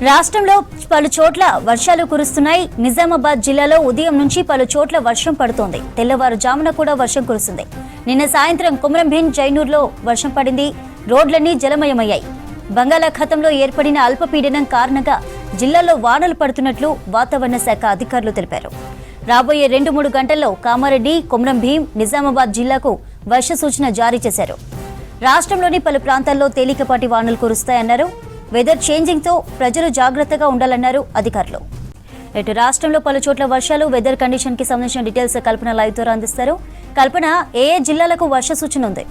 రాష్ట్రంలో పలు చోట్ల వర్షాలు కురుస్తున్నాయి. నిజామాబాద్ జిల్లాలో ఉదయం నుంచి పలు చోట్ల వర్షం పడుతోంది. తెల్లవారుజామున కూడా వర్షం కురుస్తుంది. నిన్న సాయంత్రం కొమరంభీం జైనూర్లో వర్షం పడింది. రోడ్లన్నీ జలమయమయ్యాయి. బంగాళాఖాతంలో ఏర్పడిన అల్పపీడనం కారణంగా జిల్లాలో వానలు పడుతున్నట్లు వాతావరణ శాఖ అధికారులు తెలిపారు. రాబోయే 2-3 గంటల్లో కామారెడ్డి, కొమరంభీం, నిజామాబాద్ జిల్లాకు వర్ష సూచన జారీ చేశారు. రాష్ట్రంలోని పలు ప్రాంతాల్లో తేలికపాటి వానలు కురుస్తాయన్నారు. వెదర్ చేంజింగ్ తో ప్రజలు జాగ్రత్తగా ఉండాలన్నారు అధికారులు. ఇటు రాష్ట్రంలో పలు చోట్ల వర్షాలు, వెదర్ కండిషన్ కి సంబంధించిన డీటెయిల్స్ కల్పన లైవ్ ద్వారా అందిస్తారు. కల్పన, ఏ జిల్లాలకు వర్ష సూచన ఉంది?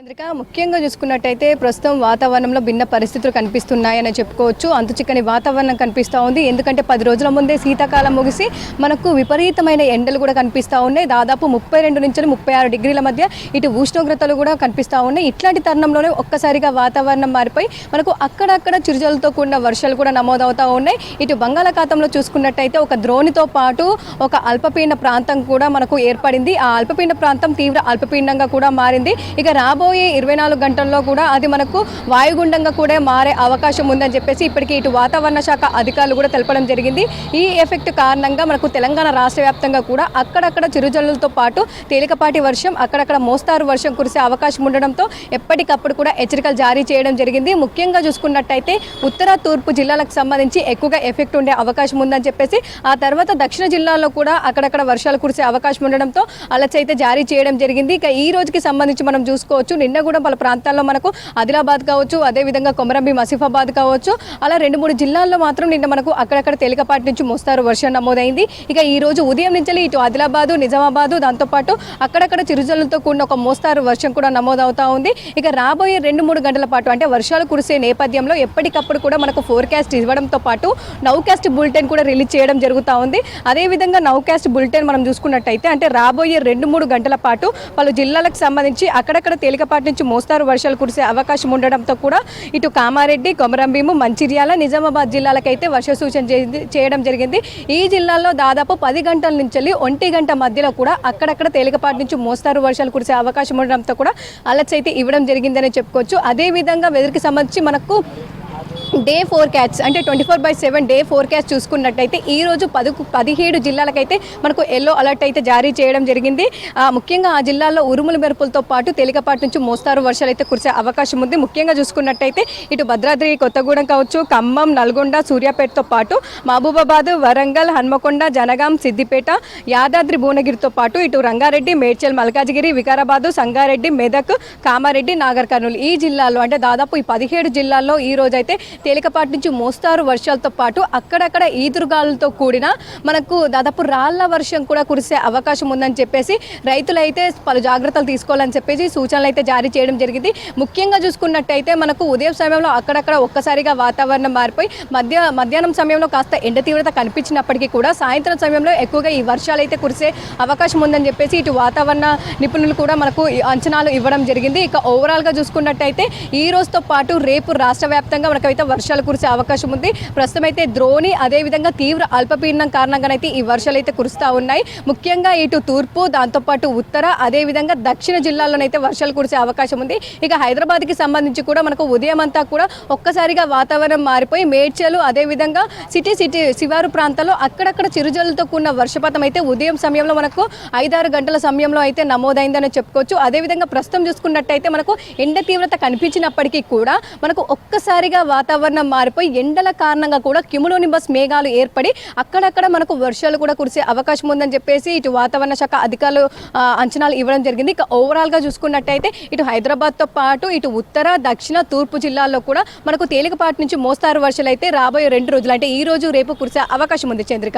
చంద్రిక, ముఖ్యంగా చూసుకున్నట్టయితే ప్రస్తుతం వాతావరణంలో భిన్న పరిస్థితులు కనిపిస్తున్నాయని చెప్పుకోవచ్చు. అంతు చిక్కని వాతావరణం కనిపిస్తూ ఉంది. ఎందుకంటే 10 రోజుల ముందే శీతాకాలం ముగిసి మనకు విపరీతమైన ఎండలు కూడా కనిపిస్తూ ఉన్నాయి. దాదాపు 32 నుంచి 36 డిగ్రీల మధ్య ఇటు ఉష్ణోగ్రతలు కూడా కనిపిస్తూ ఉన్నాయి. ఇట్లాంటి తరుణంలోనే ఒక్కసారిగా వాతావరణం మారిపోయి మనకు అక్కడక్కడ చిరుజలతో కూడిన వర్షాలు కూడా నమోదవుతూ ఉన్నాయి. ఇటు బంగాళాఖాతంలో చూసుకున్నట్టయితే ఒక ద్రోణితో పాటు ఒక అల్పపీడన ప్రాంతం కూడా మనకు ఏర్పడింది. ఆ అల్పపీడన ప్రాంతం తీవ్ర అల్పపీడనంగా కూడా మారింది. ఇక రాబోయే 24 గంటల్లో కూడా అది మనకు వాయుగుండంగా కూడా మారే అవకాశం ఉందని చెప్పేసి ఇప్పటికీ ఇటు వాతావరణ శాఖ అధికారులు కూడా తెలపడం జరిగింది. ఈ ఎఫెక్ట్ కారణంగా మనకు తెలంగాణ రాష్ట్ర వ్యాప్తంగా కూడా అక్కడక్కడ చిరుజల్లులతో పాటు తేలికపాటి వర్షం, అక్కడక్కడ మోస్తారు వర్షం కురిసే అవకాశం ఉండడంతో ఎప్పటికప్పుడు కూడా హెచ్చరికలు జారీ చేయడం జరిగింది. ముఖ్యంగా చూసుకున్నట్టయితే ఉత్తర, తూర్పు జిల్లాలకు సంబంధించి ఎక్కువగా ఎఫెక్ట్ ఉండే అవకాశం ఉందని చెప్పేసి ఆ తర్వాత దక్షిణ జిల్లాల్లో కూడా అక్కడక్కడ వర్షాలు కురిసే అవకాశం ఉండడంతో అలర్ట్స్ అయితే జారీ చేయడం జరిగింది. ఇక ఈ రోజుకి సంబంధించి మనం చూసుకోవచ్చు, నిన్న కూడా పలు ప్రాంతాల్లో మనకు ఆదిలాబాద్ కావచ్చు, అదేవిధంగా కొమరంభీం, ఆసిఫాబాద్ కావచ్చు, అలా 2-3 జిల్లాల్లో మాత్రం నిన్న మనకు అక్కడక్కడ తేలికపాటి నుంచి మోస్తారు వర్షం నమోదైంది. ఇక ఈ రోజు ఉదయం నుంచి ఇటు ఆదిలాబాదు, నిజామాబాదు, దాంతోపాటు అక్కడక్కడ చిరుజల్లులతో కూడిన ఒక మోస్తారు వర్షం కూడా నమోదవుతా ఉంది. ఇక రాబోయే 2-3 గంటల పాటు అంటే వర్షాలు కురిసే నేపథ్యంలో ఎప్పటికప్పుడు కూడా మనకు ఫోర్కాస్ట్ ఇవ్వడంతో పాటు నౌకాస్ట్ బులెటిన్ కూడా రిలీజ్ చేయడం జరుగుతూ ఉంది. అదేవిధంగా నౌకాస్ట్ బులెటిన్ మనం చూసుకున్నట్టయితే అంటే రాబోయే 2-3 గంటల పాటు పలు జిల్లాలకు సంబంధించి అక్కడక్కడ తేలికపాటి నుంచి మోస్తారు వర్షాలు కురిసే అవకాశం ఉండడంతో కూడా ఇటు కామారెడ్డి, కొమరంభీము, మంచిర్యాల, నిజామాబాద్ జిల్లాలకైతే వర్ష సూచన చేయడం జరిగింది. ఈ జిల్లాల్లో దాదాపు 10 గంటల నుంచి 1 గంట మధ్యలో కూడా అక్కడక్కడ తేలికపాటి నుంచి మోస్తారు వర్షాలు కురిసే అవకాశం ఉండడంతో కూడా అలర్ట్స్ అయితే ఇవ్వడం జరిగిందని చెప్పుకోవచ్చు. అదేవిధంగా వెదర్కి సంబంధించి మనకు డే ఫోర్కాస్ట్ అంటే 24/7 డే ఫోర్కాస్ట్ చూసుకున్నట్టయితే ఈ రోజు 17 జిల్లాలకైతే మనకు ఎల్లో అలర్ట్ అయితే జారీ చేయడం జరిగింది. ముఖ్యంగా ఆ జిల్లాల్లో ఉరుముల మెరుపులతో పాటు తేలికపాటి నుంచి మోస్తారు వర్షాలు అయితే కురిసే అవకాశం ఉంది. ముఖ్యంగా చూసుకున్నట్టయితే ఇటు భద్రాద్రి కొత్తగూడెం కావచ్చు, ఖమ్మం, నల్గొండ, సూర్యాపేటతో పాటు మహబూబాబాద్, వరంగల్, హన్మకొండ, జనగాం, సిద్దిపేట, యాదాద్రి, భువనగిరితో పాటు ఇటు రంగారెడ్డి, మేడ్చల్, మల్కాజిగిరి, వికారాబాదు, సంగారెడ్డి, మెదక్, కామారెడ్డి, నాగర్ కర్నూలు ఈ జిల్లాల్లో అంటే దాదాపు ఈ 17 జిల్లాల్లో ఈ రోజు అయితే తేలికపాటి నుంచి మోస్తారు వర్షాలతో పాటు అక్కడక్కడ ఈదురుగాలులతో కూడిన మనకు దాదాపు రాళ్ల వర్షం కూడా కురిసే అవకాశం ఉందని చెప్పేసి రైతులైతే పలు జాగ్రత్తలు తీసుకోవాలని చెప్పేసి సూచనలు అయితే జారీ చేయడం జరిగింది. ముఖ్యంగా చూసుకున్నట్టయితే మనకు ఉదయం సమయంలో అక్కడక్కడ ఒక్కసారిగా వాతావరణం మారిపోయి మధ్యాహ్నం సమయంలో కాస్త ఎండ తీవ్రత కనిపించినప్పటికీ కూడా సాయంత్రం సమయంలో ఎక్కువగా ఈ వర్షాలు అయితే కురిసే అవకాశం ఉందని చెప్పేసి ఇటు వాతావరణ నిపుణులు కూడా మనకు అంచనాలు ఇవ్వడం జరిగింది. ఇక ఓవరాల్గా చూసుకున్నట్టయితే ఈ రోజుతో పాటు రేపు రాష్ట్ర వ్యాప్తంగా మనకైతే వర్షాలు కురిసే అవకాశం ఉంది. ప్రస్తుతం అయితే ద్రోణి, అదేవిధంగా తీవ్ర అల్పపీడనం కారణంగానైతే ఈ వర్షాలు అయితే కురుస్తూ ఉన్నాయి. ముఖ్యంగా ఇటు తూర్పు, దాంతోపాటు ఉత్తర, అదేవిధంగా దక్షిణ జిల్లాల్లోనైతే వర్షాలు కురిసే అవకాశం ఉంది. ఇక హైదరాబాద్కి సంబంధించి కూడా మనకు ఉదయం అంతా కూడా ఒక్కసారిగా వాతావరణం మారిపోయి మేడ్చలు, అదేవిధంగా సిటీ శివారు ప్రాంతాల్లో అక్కడక్కడ చిరుజల్లుతో కూడిన వర్షపాతం అయితే ఉదయం సమయంలో మనకు 5-6 గంటల సమయంలో అయితే నమోదైందని చెప్పుకోవచ్చు. అదేవిధంగా ప్రస్తుతం చూసుకున్నట్టయితే మనకు ఎండ తీవ్రత కనిపించినప్పటికీ కూడా మనకు ఒక్కసారిగా వాతావరణం మారిపోయి ఎండల కారణంగా కూడా క్యుములోనింబస్ మేఘాలు ఏర్పడి అక్కడక్కడ మనకు వర్షాలు కూడా కురిసే అవకాశం ఉందని చెప్పేసి ఇటు వాతావరణ శాఖ అధికారులు అంచనాలు ఇవ్వడం జరిగింది. ఇక ఓవరాల్గా చూసుకున్నట్టయితే ఇటు హైదరాబాద్తో పాటు ఇటు ఉత్తర, దక్షిణ, తూర్పు జిల్లాల్లో కూడా మనకు తేలికపాటి నుంచి మోస్తారు వర్షాలు అయితే రాబోయే 2 రోజులు అంటే ఈ రోజు రేపు కురిసే అవకాశం ఉంది. చంద్రిక.